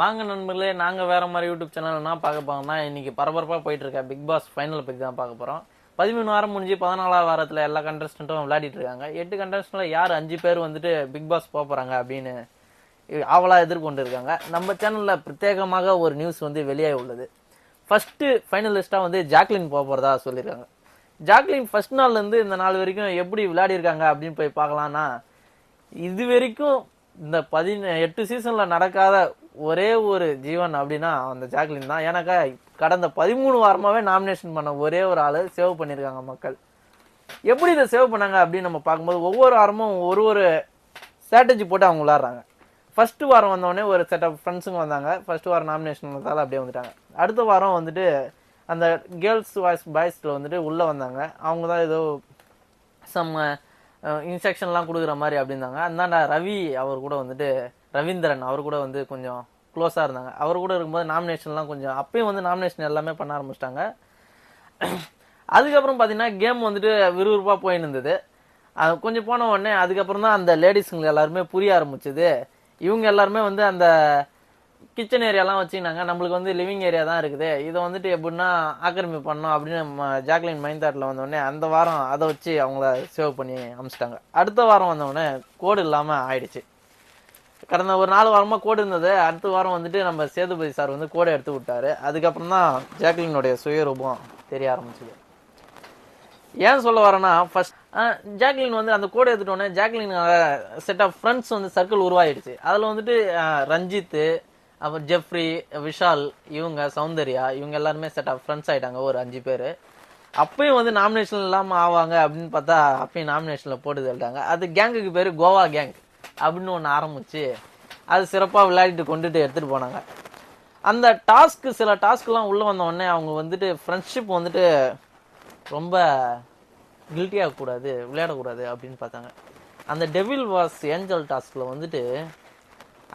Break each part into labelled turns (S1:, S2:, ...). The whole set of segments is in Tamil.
S1: வாங்க நண்பர்களே, நாங்கள் வேற மாதிரி யூடியூப் சேனல்னா பார்க்க போங்கன்னா இன்னைக்கு பரபரப்பாக போயிட்டு இருக்க பிக் பாஸ் ஃபைனல் பிக் தான் பார்க்க போகிறோம். 13 வாரம் முடிஞ்சு 14வது வாரத்தில் எல்லா கண்டஸ்டன்ட்டும் விளையாடிட்டு இருக்காங்க. 8 கண்டஸ்டன்ட்ல யார் 5 பேர் வந்துட்டு பிக் பாஸ் போக போகிறாங்க அப்படின்னு ஆவலாக எதிர்கொண்டு இருக்காங்க. நம்ம சேனலில் பிரத்யேகமாக ஒரு நியூஸ் வந்து வெளியாகி உள்ளது. ஃபர்ஸ்ட் ஃபைனலிஸ்டாக வந்து ஜாக்லின் போக போகிறதா சொல்லியிருக்காங்க. ஜாக்லின் ஃபர்ஸ்ட் நாள்லேருந்து இந்த நாள் வரைக்கும் எப்படி விளையாடி இருக்காங்க அப்படின்னு போய் பார்க்கலான்னா, இது வரைக்கும் இந்த 8 சீசன்ல நடக்காத ஒரே ஒரு ஜீவன் அப்படின்னா அந்த ஜாக்லின் தான். ஏன்னாக்கா கடந்த 13 வாரமாவே நாமினேஷன் பண்ண ஒரே ஒரு ஆளு சேவ் பண்ணியிருக்காங்க மக்கள். எப்படி இதை சேவ் பண்ணாங்க அப்படின்னு நம்ம பார்க்கும்போது ஒவ்வொரு வாரமும் ஒரு ஸ்ட்ராட்டஜி போட்டு அவங்க விளாட்றாங்க. ஃபர்ஸ்ட் வாரம் வந்தோடனே ஒரு செட் ஆஃப் ஃப்ரெண்ட்ஸுங்க வந்தாங்க. ஃபர்ஸ்ட் வாரம் நாமினேஷன் வந்ததால் அப்படியே வந்துட்டாங்க. அடுத்த வாரம் வந்துட்டு அந்த கேர்ள்ஸ் பாய்ஸில் வந்துட்டு உள்ளே வந்தாங்க. அவங்க தான் ஏதோ சம் இன்ஸ்ட்ரக்ஷன்லாம் கொடுக்குற மாதிரி அப்படின்னாங்க. அந்தாண்டா ரவி அவர் கூட வந்துட்டு ரவீந்திரன் அவர் கூட வந்து கொஞ்சம் க்ளோஸாக இருந்தாங்க. அவர் கூட இருக்கும்போது நாமினேஷன்லாம் கொஞ்சம் அப்பயும் வந்து நாமினேஷன் எல்லாமே பண்ண ஆரம்பிச்சிட்டாங்க. அதுக்கப்புறம் பார்த்தீங்கன்னா கேம் வந்துட்டு விறுவிறுப்பாக போயின்னு இருந்தது. கொஞ்சம் போன உடனே அதுக்கப்புறம் தான் அந்த லேடிஸுங்க எல்லாருமே புரிய ஆரம்பிச்சுது. இவங்க எல்லாருமே வந்து அந்த கிச்சன் ஏரியாலாம் வச்சுக்கினாங்க. நம்மளுக்கு வந்து லிவிங் ஏரியா தான் இருக்குது, இதை வந்துட்டு எப்படின்னா ஆக்கிரமிப்பு பண்ணோம் அப்படின்னு ஜாக்லின் மைண்ட் தாட்டில் வந்தோடனே அந்த வாரம் அதை வச்சு அவங்கள சேவ் பண்ணி அனுப்பிச்சிட்டாங்க. அடுத்த வாரம் வந்தோடனே கோடு இல்லாமல் ஆயிடுச்சு. கடந்த ஒரு 4 வாரமாக கோடு இருந்தது. அடுத்த வாரம் வந்துட்டு நம்ம சேதுபதி சார் வந்து கோடை எடுத்து விட்டாரு. அதுக்கப்புறம் தான் ஜாக்லினுடைய சுயரூபம் தெரிய ஆரம்பிச்சுது. ஏன் சொல்ல வரேன்னா, ஃபர்ஸ்ட் ஜாக்லின் வந்து அந்த கோடை எடுத்துட்டோன்னே ஜாக்லின் செட் ஆஃப் ஃப்ரெண்ட்ஸ் வந்து சர்க்கிள் உருவாயிடுச்சு. அதில் வந்துட்டு ரஞ்சித்து, அப்புறம் ஜெஃப்ரி, விஷால், இவங்க சௌந்தர்யா, இவங்க எல்லாருமே செட் ஆஃப் ஃப்ரெண்ட்ஸ் ஆகிட்டாங்க ஒரு 5 பேர். அப்பயும் வந்து நாமினேஷன் இல்லாமல் ஆவாங்க அப்படின்னு பார்த்தா அப்பயும் நாமினேஷனில் போட்டு தள்ளிட்டாங்க. அது கேங்குக்கு பேர் கோவா கேங் அப்படின்னு ஒன்று ஆரம்பிச்சு அது சிறப்பாக விளையாடிட்டு கொண்டுட்டு எடுத்துகிட்டு போனாங்க. அந்த சில டாஸ்க்லாம் உள்ளே வந்த உடனே அவங்க வந்துட்டு ஃப்ரெண்ட்ஷிப் வந்துட்டு ரொம்ப கில்ட்டியாகக்கூடாது, விளையாடக்கூடாது அப்படின்னு பார்த்தாங்க. அந்த டெவில் வாஸ் ஏஞ்சல் டாஸ்கில் வந்துட்டு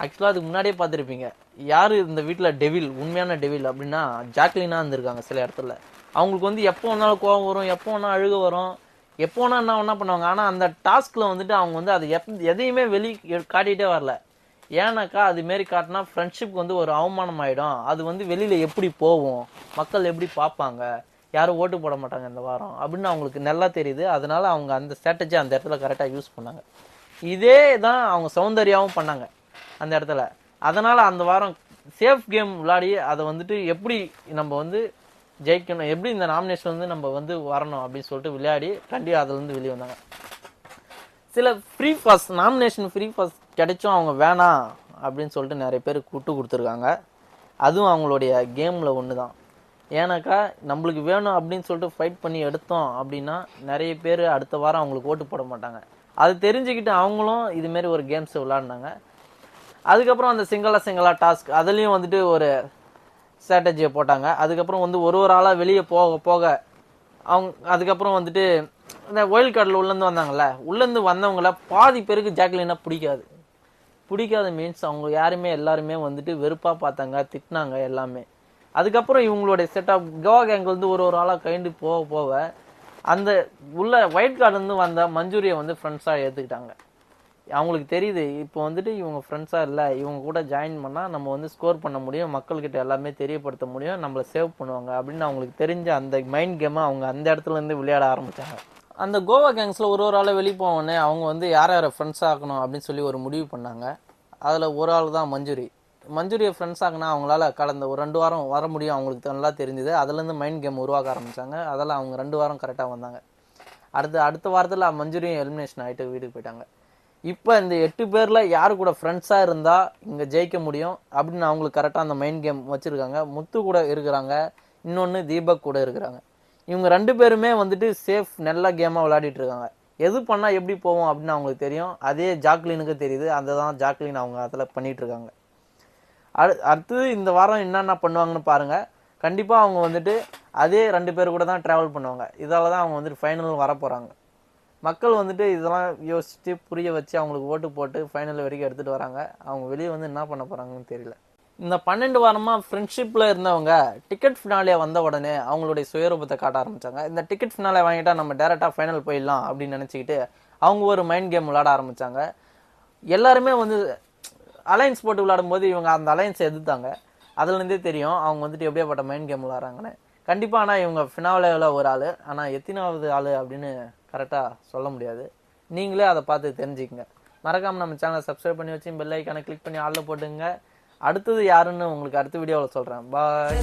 S1: ஆக்சுவலாக அதுக்கு முன்னாடியே பார்த்துருப்பீங்க, யார் இந்த வீட்டில் டெவில் உண்மையான டெவில் அப்படின்னா ஜாக்லினாக இருந்திருக்காங்க. சில இடத்துல அவங்களுக்கு வந்து எப்போ வேணாலும் கோவம் வரும், எப்போ வேணாலும் அழுக வரும், எப்போ வேணா என்ன பண்ணுவாங்க. ஆனால் அந்த டாஸ்கில் வந்துட்டு அவங்க வந்து அதை எதையுமே காட்டிகிட்டே வரல. ஏன்னாக்கா அதுமாரி காட்டினா ஃப்ரெண்ட்ஷிப் வந்து ஒரு அவமானம் ஆகிடும். அது வந்து வெளியில் எப்படி போகும், மக்கள் எப்படி பார்ப்பாங்க, யாரும் ஓட்டு போட மாட்டாங்க இந்த வாரம் அப்படின்னு அவங்களுக்கு நல்லா தெரியுது. அதனால அவங்க அந்த ஸ்ட்ராட்டஜி அந்த இடத்துல கரெக்டாக யூஸ் பண்ணாங்க. இதே தான் அவங்க சௌந்தர்யாவும் பண்ணாங்க அந்த இடத்துல. அதனால் அந்த வாரம் சேஃப் கேம் விளையாடி அதை வந்துட்டு எப்படி நம்ம வந்து ஜெயிக்கணும், எப்படி இந்த நாமினேஷன் வந்து நம்ம வந்து வரணும் அப்படின்னு சொல்லிட்டு விளையாடி கண்டிப்பாக அதுலேருந்து வெளியே வந்தாங்க. சில free pass, nomination free pass கிடைச்சும் அவங்க வேணாம் அப்படின்னு சொல்லிட்டு நிறைய பேர் கூட்டு கொடுத்துருக்காங்க. அதுவும் அவங்களுடைய கேமில் ஒன்று தான். ஏன்னாக்கா நம்மளுக்கு வேணும் அப்படின்னு சொல்லிட்டு ஃபைட் பண்ணி எடுத்தோம் அப்படின்னா நிறைய பேர் அடுத்த வாரம் அவங்களுக்கு ஓட்டு போட மாட்டாங்க. அது தெரிஞ்சுக்கிட்டு அவங்களும் இதுமாரி ஒரு கேம்ஸை விளையாடினாங்க. அதுக்கப்புறம் அந்த சிங்களா டாஸ்க் அதுலேயும் வந்துட்டு ஒரு ஸ்ட்ராட்டஜியை போட்டாங்க. அதுக்கப்புறம் வந்து ஒரு ஆளாக வெளியே போக அவங்க அதுக்கப்புறம் வந்துட்டு இந்த ஒயில்ட் கார்டில் உள்ளேருந்து வந்தாங்கல்ல, உள்ளேருந்து வந்தவங்கள பாதி பேருக்கு ஜாக்லினா பிடிக்காத மீன்ஸ் அவங்க எல்லாருமே வந்துட்டு வெறுப்பாக பார்த்தாங்க, திட்டினாங்க எல்லாமே. அதுக்கப்புறம் இவங்களுடைய செட் ஆஃப் கோவா கேங் வந்து ஒரு ஆளாக கைண்டு போக அந்த உள்ள ஒயிட் கார்டுலேருந்து வந்த மஞ்சூரியை வந்து ஃப்ரெண்ட்ஸாக ஏற்றுக்கிட்டாங்க. அவங்களுக்கு தெரியுது இப்போ வந்துட்டு இவங்க ஃப்ரெண்ட்ஸாக இல்லை, இவங்க கூட ஜாயின் பண்ணால் நம்ம வந்து ஸ்கோர் பண்ண முடியும், மக்கள்கிட்ட எல்லாமே தெரியப்படுத்த முடியும், நம்மளை சேவ் பண்ணுவாங்க அப்படின்னு அவங்களுக்கு தெரிஞ்ச அந்த மைண்ட் கேமை அவங்க அந்த இடத்துலேருந்து விளையாட ஆரம்பித்தாங்க. அந்த கோவா கேங்ஸில் ஒரு ஆளை வெளியே போனோடனே அவங்க வந்து யாரை ஃப்ரெண்ட்ஸாக ஆக்கணும் அப்படின்னு சொல்லி ஒரு முடிவு பண்ணாங்க. அதில் ஒரு ஆள் தான் மஞ்சுரியை ஃப்ரெண்ட்ஸ் ஆகினா அவங்களால கடந்த ஒரு 2 வாரம் வர முடியும் அவங்களுக்கு நல்லா தெரிஞ்சுது. அதுலேருந்து மைண்ட் கேம் உருவாக்க ஆரம்பித்தாங்க. அதெல்லாம் அவங்க 2 வாரம் கரெக்டாக வந்தாங்க. அடுத்த வாரத்தில் மஞ்சுரியும் எலிமினேஷன் ஆகிட்டு வீட்டுக்கு போயிட்டாங்க. இப்போ இந்த 8 பேரில் யாரு கூட ஃப்ரெண்ட்ஸாக இருந்தால் இங்கே ஜெயிக்க முடியும் அப்படின்னு அவங்களுக்கு கரெக்டாக அந்த மைண்ட் கேம் வச்சுருக்காங்க. முத்து கூட இருக்கிறாங்க, இன்னொன்று தீபக் கூட இருக்கிறாங்க. இவங்க 2 பேருமே வந்துட்டு சேஃப் நல்ல கேமாக விளையாடிட்டு இருக்காங்க. எது பண்ணால் எப்படி போவோம் அப்படின்னு அவங்களுக்கு தெரியும். அதே ஜாக்லினுக்கு தெரியுது. தான் ஜாக்லின் அவங்க அதில் பண்ணிகிட்டு இருக்காங்க. அடுத்தது இந்த வாரம் என்னென்ன பண்ணுவாங்கன்னு பாருங்கள். கண்டிப்பாக அவங்க வந்துட்டு அதே 2 பேர் கூட தான் ட்ராவல் பண்ணுவாங்க. இதால் தான் அவங்க வந்துட்டு ஃபைனல் வர போகிறாங்க. மக்கள் வந்துட்டு இதெல்லாம் யோசித்து புரிய வச்சு அவங்களுக்கு ஓட்டு போட்டு ஃபைனல் வரைக்கும் எடுத்துகிட்டு வராங்க. அவங்க வெளியே வந்து என்ன பண்ண போகிறாங்கன்னு தெரியல. இந்த 12 வாரமாக ஃப்ரெண்ட்ஷிப்பில் இருந்தவங்க டிக்கெட் ஃபினாலே வந்த உடனே அவங்களுடைய சுயரூபத்தை காட்ட ஆரம்பித்தாங்க. இந்த டிக்கெட் ஃபினாலே வாங்கிட்டா நம்ம டேரெக்டாக ஃபைனல் போயிடலாம் அப்படின்னு நினச்சிக்கிட்டு அவங்க ஒரு மைண்ட் கேம் விளையாட ஆரம்பித்தாங்க. எல்லாருமே வந்து அலைன்ஸ் போட்டு விளையாடும் போது இவங்க அந்த அலைன்ஸ் எதிர்த்தாங்க. அதுலேருந்தே தெரியும் அவங்க வந்துட்டு எப்படியாப்பட்ட மைண்ட் கேம் விளாட்றாங்கன்னு. கண்டிப்பாக ஆனால் இவங்க ஃபினாலேவில் ஒரு ஆள், ஆனால் எத்தனாவது ஆள் அப்படின்னு கரெக்டாக சொல்ல முடியாது. நீங்களே அதை பார்த்து தெரிஞ்சுக்கங்க. மறக்காமல் நம்ம சேனலை சப்ஸ்கிரைப் பண்ணி வச்சு பெல் ஐக்கானை கிளிக் பண்ணி ஆளில் போட்டுங்க. அடுத்தது யாருன்னு உங்களுக்கு அடுத்த வீடியோவில் சொல்கிறேன். பாய்.